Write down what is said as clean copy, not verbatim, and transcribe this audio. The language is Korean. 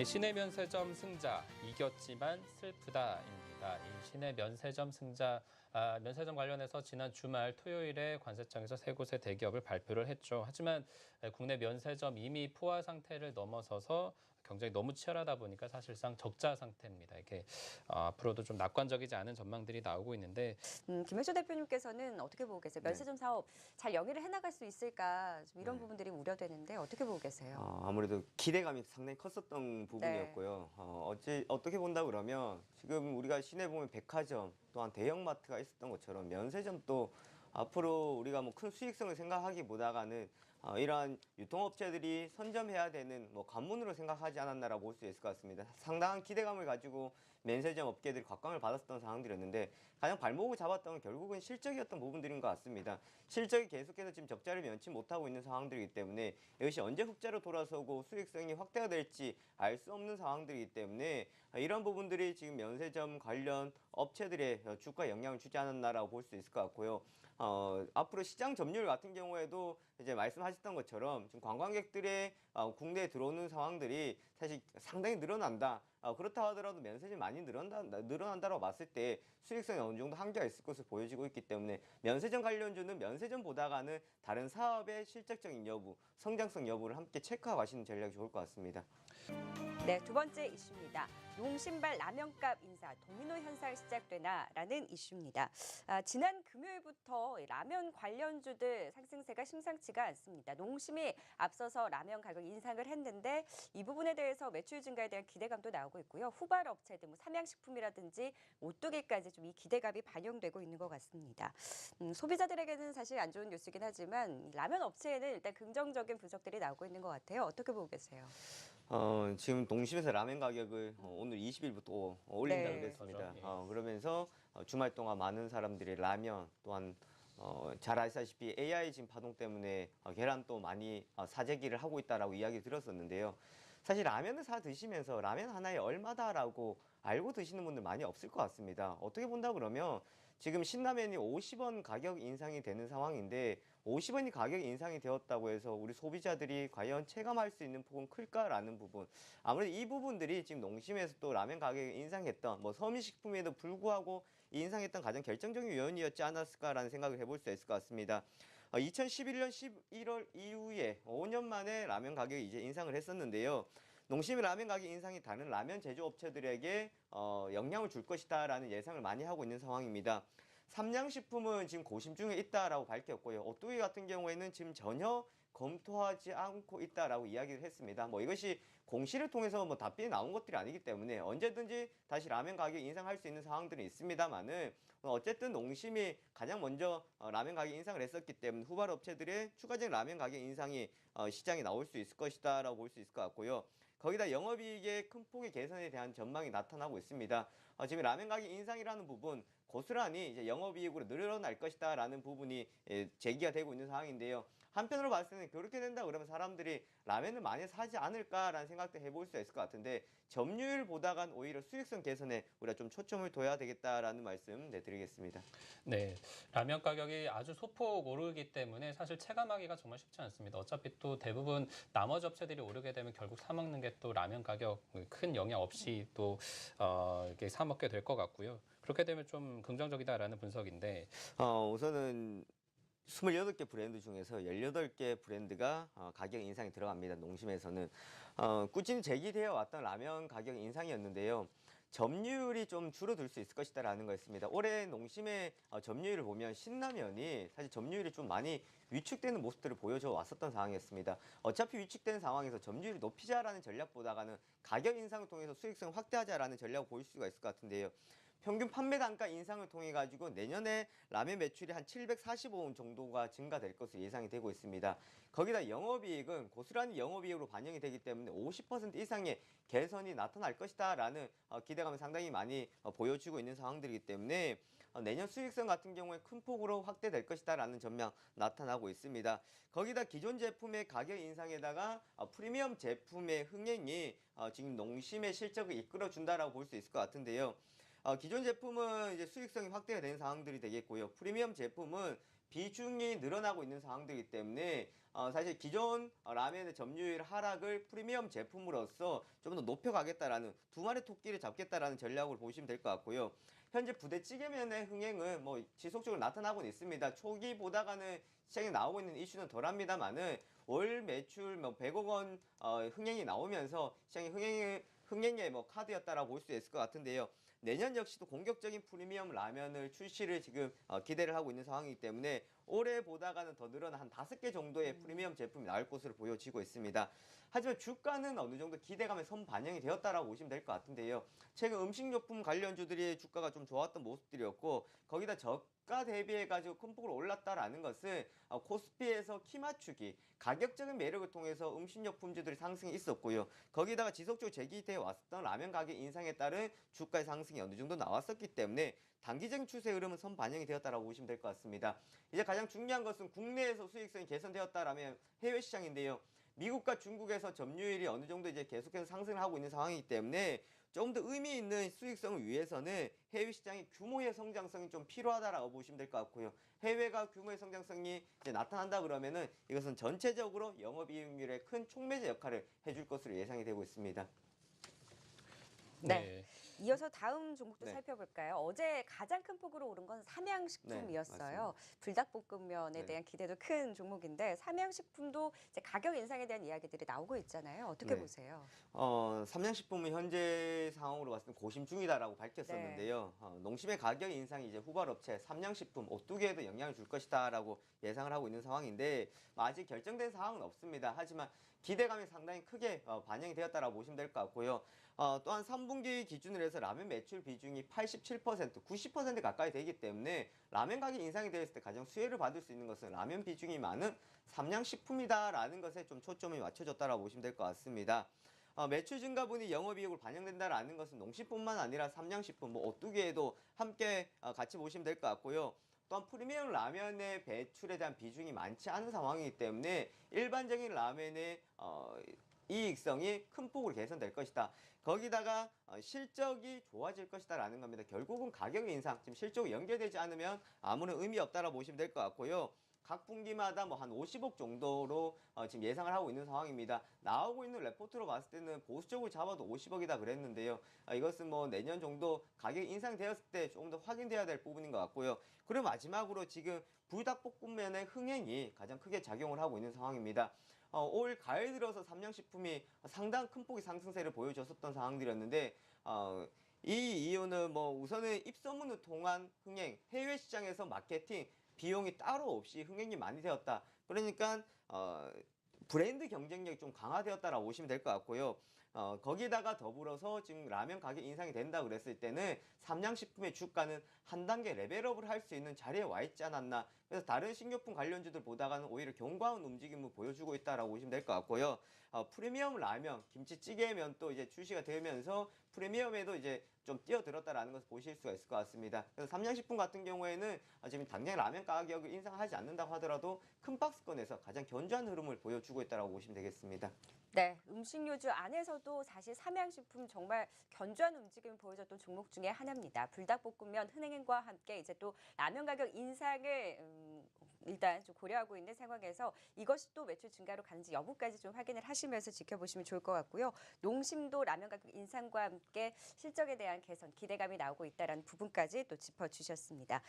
시내 면세점 승자, 이겼지만 슬프다입니다. 이 시내 면세점 승자, 면세점 관련해서 지난 주말 토요일에 관세청에서 세 곳의 대기업을 발표를 했죠. 하지만 국내 면세점 이미 포화 상태를 넘어서서 경쟁이 너무 치열하다 보니까 사실상 적자 상태입니다. 이게 앞으로도 좀 낙관적이지 않은 전망들이 나오고 있는데 김혜수 대표님께서는 어떻게 보고 계세요? 면세점 사업 잘 영위를 해나갈 수 있을까? 좀 이런 부분들이 우려되는데 어떻게 보고 계세요? 아무래도 기대감이 상당히 컸었던 부분이었고요. 어떻게 본다 그러면 지금 우리가 시내 보면 백화점 또한 대형마트가 있었던 것처럼 면세점도 앞으로 우리가 뭐 큰 수익성을 생각하기보다는 이러한 유통업체들이 선점해야 되는 관문으로 생각하지 않았나라고 볼 수 있을 것 같습니다. 상당한 기대감을 가지고 면세점 업계들이 곽광을 받았던 상황들이었는데 가장 발목을 잡았던 건 결국은 실적이었던 부분들인 것 같습니다. 실적이 계속해서 지금 적자를 면치 못하고 있는 상황들이기 때문에 이것이 언제 흑자로 돌아서고 수익성이 확대가 될지 알 수 없는 상황들이기 때문에 이런 부분들이 지금 면세점 관련 업체들의 주가에 영향을 주지 않았나라고 볼 수 있을 것 같고요. 앞으로 시장 점유율 같은 경우에도 이제 말씀하셨던 것처럼 지금 관광객들의 국내에 들어오는 상황들이 사실 상당히 늘어난다. 그렇다 하더라도 면세점이 많이 늘어난다고 봤을 때 수익성이 어느 정도 한계가 있을 것으로 보여지고 있기 때문에 면세점 관련주는 면세점보다는 다른 사업의 실적적인 여부, 성장성 여부를 함께 체크하고 가시는 전략이 좋을 것 같습니다. 네, 두 번째 이슈입니다. 농심발 라면값 인사, 도미노 현상 시작되나라는 이슈입니다. 지난 금요일부터 라면 관련주들 상승세가 심상치가 않습니다. 농심이 앞서서 라면 가격 인상을 했는데 이 부분에 대해서 매출 증가에 대한 기대감도 나오고 있고요. 후발 업체들, 삼양식품이라든지 오뚜기까지 좀 이 기대감이 반영되고 있는 것 같습니다. 소비자들에게는 사실 안 좋은 뉴스긴 하지만 라면 업체에는 일단 긍정적인 분석들이 나오고 있는 것 같아요. 어떻게 보고 계세요? 지금 농심에서 라면 가격을 오늘 20일부터 올린다고 그랬습니다. 그렇죠. 그러면서 주말 동안 많은 사람들이 라면 또한 잘 아시다시피 AI 지금 파동 때문에 계란 또 많이 사재기를 하고 있다라고 이야기 들었었는데요. 사실 라면을 사 드시면서 라면 하나에 얼마다라고 알고 드시는 분들 많이 없을 것 같습니다. 어떻게 본다 그러면 지금 신라면이 50원 가격 인상이 되는 상황인데 50원이 가격 인상이 되었다고 해서 우리 소비자들이 과연 체감할 수 있는 폭은 클까라는 부분, 아무래도 이 부분들이 지금 농심에서 또 라면 가격을 인상했던 서민식품에도 불구하고 인상했던 가장 결정적인 요인이었지 않았을까라는 생각을 해볼 수 있을 것 같습니다. 2011년 11월 이후에 5년 만에 라면 가격이 이제 인상을 했었는데요. 농심의 라면 가격 인상이 다른 라면 제조업체들에게 영향을 줄 것이다라는 예상을 많이 하고 있는 상황입니다. 삼양식품은 지금 고심 중에 있다라고 밝혔고요. 오뚜기 같은 경우에는 지금 전혀 검토하지 않고 있다라고 이야기를 했습니다. 이것이 공시를 통해서 답변이 나온 것들이 아니기 때문에 언제든지 다시 라면 가격 인상할 수 있는 상황들은 있습니다만은 어쨌든 농심이 가장 먼저 라면 가격 인상을 했었기 때문에 후발 업체들의 추가적인 라면 가격 인상이 시장에 나올 수 있을 것이다라고 볼 수 있을 것 같고요. 거기다 영업이익의 큰 폭의 개선에 대한 전망이 나타나고 있습니다. 지금 라면 가격 인상이라는 부분 고스란히 이제 영업이익으로 늘어날 것이다라는 부분이 제기가 되고 있는 상황인데요. 한편으로 봤을 때는 그렇게 된다 그러면 사람들이 라면을 많이 사지 않을까라는 생각도 해볼 수 있을 것 같은데 점유율보다간 오히려 수익성 개선에 우리가 좀 초점을 둬야 되겠다라는 말씀 드리겠습니다. 네, 라면 가격이 아주 소폭 오르기 때문에 사실 체감하기가 정말 쉽지 않습니다. 어차피 또 대부분 나머지 업체들이 오르게 되면 결국 사 먹는 게 또 라면 가격 큰 영향 없이 또 이렇게 사 먹게 될 것 같고요. 그렇게 되면 좀 긍정적이다라는 분석인데 우선은 28개 브랜드 중에서 18개 브랜드가 가격 인상이 들어갑니다. 농심에서는 꾸준히 제기되어 왔던 라면 가격 인상이었는데요. 점유율이 좀 줄어들 수 있을 것이다라는 거였습니다. 올해 농심의 점유율을 보면 신라면이 사실 점유율이 좀 많이 위축되는 모습들을 보여줘 왔었던 상황이었습니다. 어차피 위축된 상황에서 점유율을 높이자라는 전략보다는 가격 인상을 통해서 수익성 확대하자라는 전략을 보일 수가 있을 것 같은데요. 평균 판매 단가 인상을 통해 가지고 내년에 라면 매출이 한 745원 정도가 증가될 것으로 예상이 되고 있습니다. 거기다 영업이익은 고스란히 영업이익으로 반영이 되기 때문에 50% 이상의 개선이 나타날 것이다라는 기대감을 상당히 많이 보여주고 있는 상황들이기 때문에 내년 수익성 같은 경우에 큰 폭으로 확대될 것이다라는 전망 나타나고 있습니다. 거기다 기존 제품의 가격 인상에다가 프리미엄 제품의 흥행이 지금 농심의 실적을 이끌어준다라고 볼 수 있을 것 같은데요. 기존 제품은 이제 수익성이 확대가 되는 상황들이 되겠고요. 프리미엄 제품은 비중이 늘어나고 있는 상황들이기 때문에 사실 기존 라면의 점유율 하락을 프리미엄 제품으로서 좀 더 높여가겠다라는 두 마리 토끼를 잡겠다라는 전략으로 보시면 될 것 같고요. 현재 부대찌개면의 흥행은 뭐 지속적으로 나타나고는 있습니다. 초기보다가는 시장에 나오고 있는 이슈는 덜합니다만은 월 매출 뭐 100억 원 흥행이 나오면서 시장의 흥행의 뭐 카드였다라고 볼 수 있을 것 같은데요. 내년 역시도 공격적인 프리미엄 라면을 출시를 지금 기대를 하고 있는 상황이기 때문에 올해보다가는 더 늘어난 한 5개 정도의 프리미엄 제품이 나올 것으로 보여지고 있습니다. 하지만 주가는 어느 정도 기대감에 선반영이 되었다라고 보시면 될 것 같은데요. 최근 음식료품 관련주들이 주가가 좀 좋았던 모습들이었고 거기다 저가 대비해가지고 큰 폭으로 올랐다라는 것은 코스피에서 키 맞추기, 가격적인 매력을 통해서 음식료품주들이 상승이 있었고요. 거기다가 지속적으로 제기돼 왔던 라면 가격 인상에 따른 주가의 상승이 어느 정도 나왔었기 때문에 단기적인 추세 흐름은 선반영이 되었다라고 보시면 될 것 같습니다. 이제 가장 중요한 것은 국내에서 수익성이 개선되었다라면 해외 시장인데요. 미국과 중국에서 점유율이 어느 정도 이제 계속해서 상승을 하고 있는 상황이기 때문에 조금 더 의미 있는 수익성을 위해서는 해외 시장의 규모의 성장성이 좀 필요하다라고 보시면 될 것 같고요. 해외가 규모의 성장성이 이제 나타난다 그러면은 이것은 전체적으로 영업이익률의 큰 촉매제 역할을 해줄 것으로 예상이 되고 있습니다. 네. 이어서 다음 종목도 네. 살펴볼까요? 어제 가장 큰 폭으로 오른 건 삼양식품이었어요. 네, 불닭볶음면에 네. 대한 기대도 큰 종목인데 삼양식품도 이제 가격 인상에 대한 이야기들이 나오고 있잖아요. 어떻게 네. 보세요? 삼양식품은 현재 상황으로 봤을 때 고심 중이다라고 밝혔었는데요. 농심의 가격 인상이 이제 후발업체 삼양식품, 오뚜기에도 영향을 줄 것이다라고 예상을 하고 있는 상황인데 아직 결정된 사항은 없습니다. 하지만 기대감이 상당히 크게 반영이 되었다라고 보시면 될 것 같고요. 또한 3분기 기준으로 해서 라면 매출 비중이 87%, 90% 가까이 되기 때문에 라면 가격 인상이 되었을 때 가장 수혜를 받을 수 있는 것은 라면 비중이 많은 삼양식품이다라는 것에 좀 초점이 맞춰졌다라고 보시면 될 것 같습니다. 매출 증가분이 영업이익으로 반영된다라는 것은 농식뿐만 아니라 삼양식품, 뭐 오뚜기에도 함께 같이 보시면 될 것 같고요. 또한 프리미엄 라면의 배출에 대한 비중이 많지 않은 상황이기 때문에 일반적인 라면의 이익성이 큰 폭으로 개선될 것이다. 거기다가 실적이 좋아질 것이다라는 겁니다. 결국은 가격 인상, 지금 실적이 연결되지 않으면 아무런 의미 없다라고 보시면 될 것 같고요. 각 분기마다 뭐 한 50억 정도로 지금 예상을 하고 있는 상황입니다. 나오고 있는 레포트로 봤을 때는 보수적으로 잡아도 50억이다 그랬는데요. 이것은 뭐 내년 정도 가격이 인상되었을 때 조금 더 확인돼야 될 부분인 것 같고요. 그리고 마지막으로 지금 불닭볶음면의 흥행이 가장 크게 작용을 하고 있는 상황입니다. 올 가을 들어서 삼양식품이 상당한 큰 폭의 상승세를 보여줬었던 상황들이었는데 이 이유는 뭐 우선은 입소문을 통한 흥행, 해외 시장에서 마케팅 비용이 따로 없이 흥행이 많이 되었다. 그러니까 브랜드 경쟁력이 좀 강화되었다라고 보시면 될 것 같고요. 거기다가 더불어서 지금 라면 가격 인상이 된다 그랬을 때는 삼양식품의 주가는 한 단계 레벨업을 할 수 있는 자리에 와 있지 않았나. 그래서 다른 식료품 관련주들 보다가는 오히려 견고한 움직임을 보여주고 있다라고 보시면 될 것 같고요. 프리미엄 라면, 김치찌개면 또 이제 출시가 되면서 프리미엄에도 이제 좀 뛰어들었다라는 것을 보실 수가 있을 것 같습니다. 그래서 삼양식품 같은 경우에는 지금 당장 라면 가격을 인상하지 않는다고 하더라도 큰 박스권에서 가장 견조한 흐름을 보여주고 있다라고 보시면 되겠습니다. 네, 음식료주 안에서도 사실 삼양식품 정말 견조한 움직임을 보여줬던 종목 중에 하나입니다. 불닭볶음면 흥행과 함께 이제 또 라면 가격 인상을 일단 좀 고려하고 있는 상황에서 이것이 또 매출 증가로 가는지 여부까지 좀 확인을 하시면서 지켜보시면 좋을 것 같고요. 농심도 라면 가격 인상과 함께 실적에 대한 개선, 기대감이 나오고 있다는 부분까지 또 짚어주셨습니다.